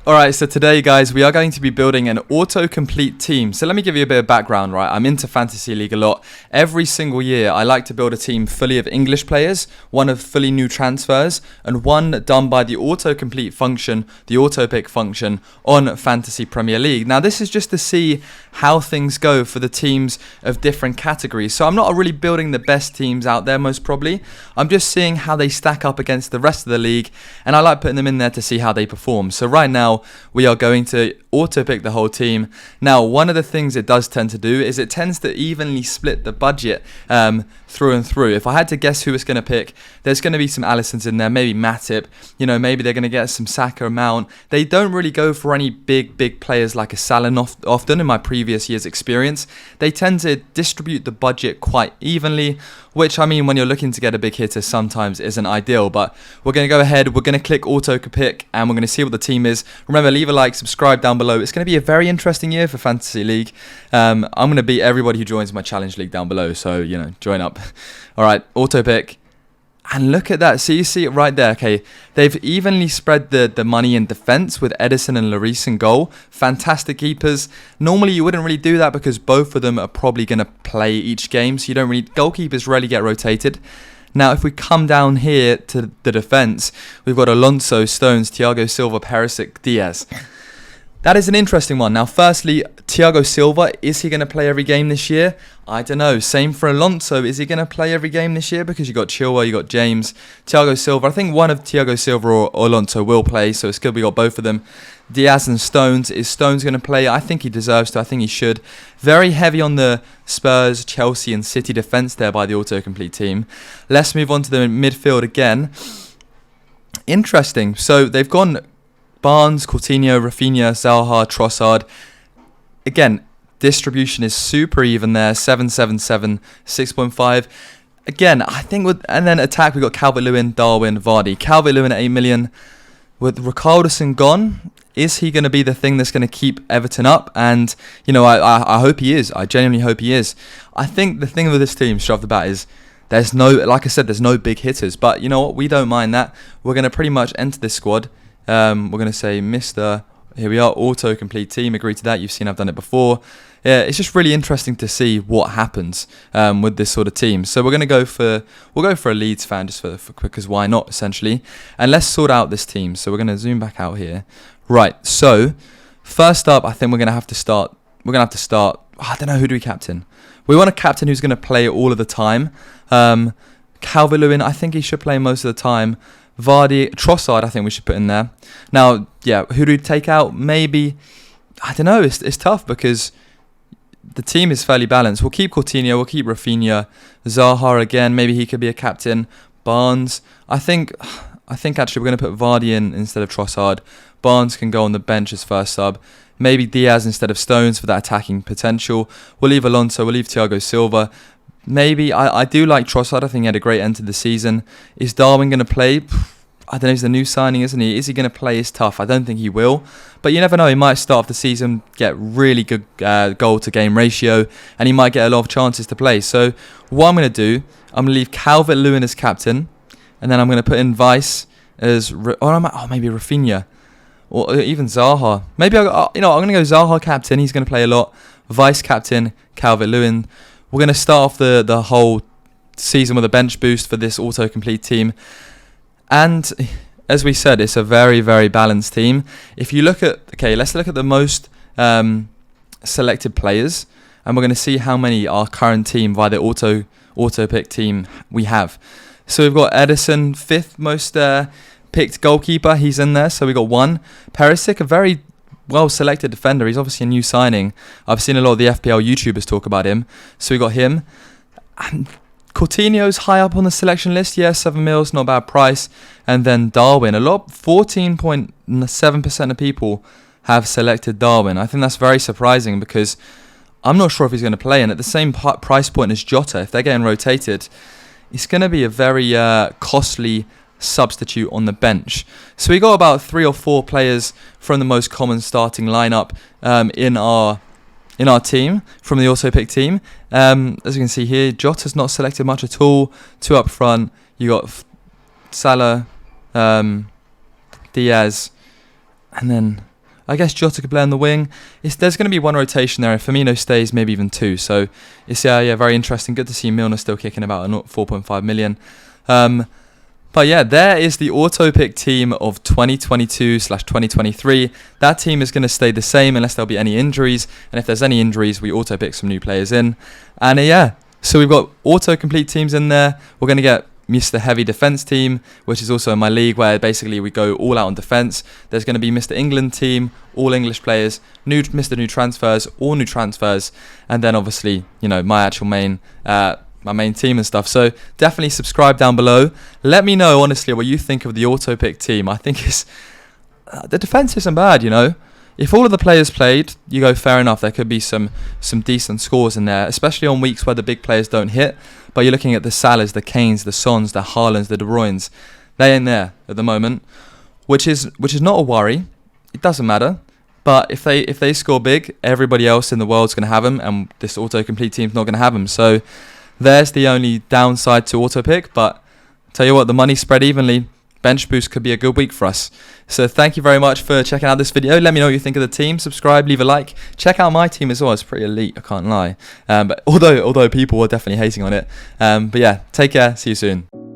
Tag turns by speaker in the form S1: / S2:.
S1: Alright, so today guys, we are going to be building an autocomplete team. So let me give you a bit of background, right? I'm into Fantasy League a lot. Every single year, I like to build a team fully of English players, one of fully new transfers, and one done by the autocomplete function, the autopick function on Fantasy Premier League. Now this is just to see how things go for the teams of different categories. So I'm not really building the best teams out there, most probably. I'm just seeing how they stack up against the rest of the league, and I like putting them in there to see how they perform. So right now, we are going to auto-pick the whole team. Now, one of the things it does tend to do is it tends to evenly split the budget through and through. If I had to guess who it's going to pick, there's going to be some Allisons in there, maybe Matip. You know, maybe they're going to get some Saka, Mount. They don't really go for any big players like a Salah often in my previous year's experience. They tend to distribute the budget quite evenly, which, I mean, when you're looking to get a big hitter, sometimes isn't ideal. But we're going to go ahead, we're going to click auto-pick, and we're going to see what the team is. Remember, leave a like, subscribe down below. It's going to be a very interesting year for Fantasy League. I'm going to beat everybody who joins my challenge league down below, so, you know, join up. All right, auto-pick. And look at that. So you see it right there. Okay, they've evenly spread the money in defense with Edison and Lloris in goal. Fantastic keepers. Normally you wouldn't really do that because both of them are probably going to play each game. So you don't really, goalkeepers rarely get rotated. Now, if we come down here to the defense, we've got Alonso, Stones, Thiago Silva, Perisic, Diaz. That is an interesting one. Now, firstly, Thiago Silva, is he going to play every game this year? I don't know. Same for Alonso. Is he going to play every game this year? Because you got Chilwell, you got James, Thiago Silva. I think one of Thiago Silva or Alonso will play, so it's good we got both of them. Diaz and Stones. Is Stones going to play? I think he deserves to. I think he should. Very heavy on the Spurs, Chelsea and City defence there by the autocomplete team. Let's move on to the midfield again. Interesting. So they've gone Barnes, Coutinho, Rafinha, Zaha, Trossard. Again, distribution is super even there. 7.77, 6.5. Again, I think and then attack, we've got Calvert-Lewin, Darwin, Vardy. Calvert-Lewin at 8 million. With Richarlison gone, is he going to be the thing that's going to keep Everton up? And, you know, I hope he is. I genuinely hope he is. I think the thing with this team, straight off the bat, is there's no, like I said, there's no big hitters. But you know what? We don't mind that. We're going to pretty much enter this squad. We're going to say Mr. Here we are, autocomplete team. Agree to that. You've seen I've done it before. Yeah, it's just really interesting to see what happens with this sort of team. So we're going to go for a Leeds fan just for quick, because why not, essentially. And let's sort out this team. So we're going to zoom back out here. Right. So first up, I think we're going to have to start. I don't know, who do we captain? We want a captain who's going to play all of the time. Calvert-Lewin, I think he should play most of the time. Vardy, Trossard, I think we should put in there. Now, yeah, who do we take out? Maybe, I don't know. It's tough because the team is fairly balanced. We'll keep Coutinho, we'll keep Rafinha, Zaha again. Maybe he could be a captain. Barnes, I think actually we're going to put Vardy in instead of Trossard. Barnes can go on the bench as first sub. Maybe Diaz instead of Stones for that attacking potential. We'll leave Alonso, we'll leave Thiago Silva. Maybe, I do like Trossard. I think he had a great end to the season. Is Darwin going to play? I don't know, he's the new signing, isn't he? Is he going to play? It's tough. I don't think he will. But you never know. He might start off the season, get really good goal-to-game ratio, and he might get a lot of chances to play. So what I'm going to do, I'm going to leave Calvert-Lewin as captain, and then I'm going to put in Vice as... maybe Rafinha, or even Zaha. Maybe, I'm going to go Zaha captain. He's going to play a lot. Vice captain, Calvert-Lewin. We're going to start off the whole season with a bench boost for this autocomplete team. And as we said, it's a very, very balanced team. If you look at... Okay, let's look at the most selected players. And we're going to see how many our current team via the auto-pick team we have. So we've got Edison, 5th most picked goalkeeper. He's in there. So we got 1. Perisic, a very well-selected defender. He's obviously a new signing. I've seen a lot of the FPL YouTubers talk about him. So we got him. And Coutinho's high up on the selection list. Yeah, 7 mils, not a bad price. And then Darwin. 14.7% of people have selected Darwin. I think that's very surprising because I'm not sure if he's going to play. And at the same price point as Jota, if they're getting rotated, it's going to be a very costly substitute on the bench. So we got about 3 or 4 players from the most common starting lineup in our team, from the auto-pick team. As you can see here, Jota's not selected much at all. 2 up front. You got Salah, Diaz, and then I guess Jota could play on the wing. There's going to be one rotation there. If Firmino stays, maybe even two. So it's yeah, very interesting. Good to see Milner still kicking about 4.5 million. But yeah, there is the auto pick team of 2022/2023. That team is going to stay the same unless there'll be any injuries. And if there's any injuries, we auto pick some new players in. And yeah, so we've got auto complete teams in there. We're going to get Mr. Heavy Defense team, which is also in my league, where basically we go all out on defense. There's going to be Mr. England team, all English players, Mr. New Transfers, all new transfers, and then obviously, you know, my actual main my main team and stuff. So definitely subscribe down below. Let me know honestly what you think of the auto pick team. I think it's the defense isn't bad, you know. If all of the players played, you go fair enough. There could be some decent scores in there, especially on weeks where the big players don't hit. But you're looking at the Salahs, the Kanes, the Sons, the Haalands, the De Bruynes. They ain't there at the moment, which is not a worry. It doesn't matter. But if they score big, everybody else in the world's going to have them, and this autocomplete team's not going to have them. So there's the only downside to auto pick. But tell you what, the money spread evenly. Bench boost could be a good week for us. So thank you very much for checking out this video. Let me know what you think of the team. Subscribe, leave a like. Check out my team as well. It's pretty elite, I can't lie. But although people were definitely hating on it. But yeah, take care. See you soon.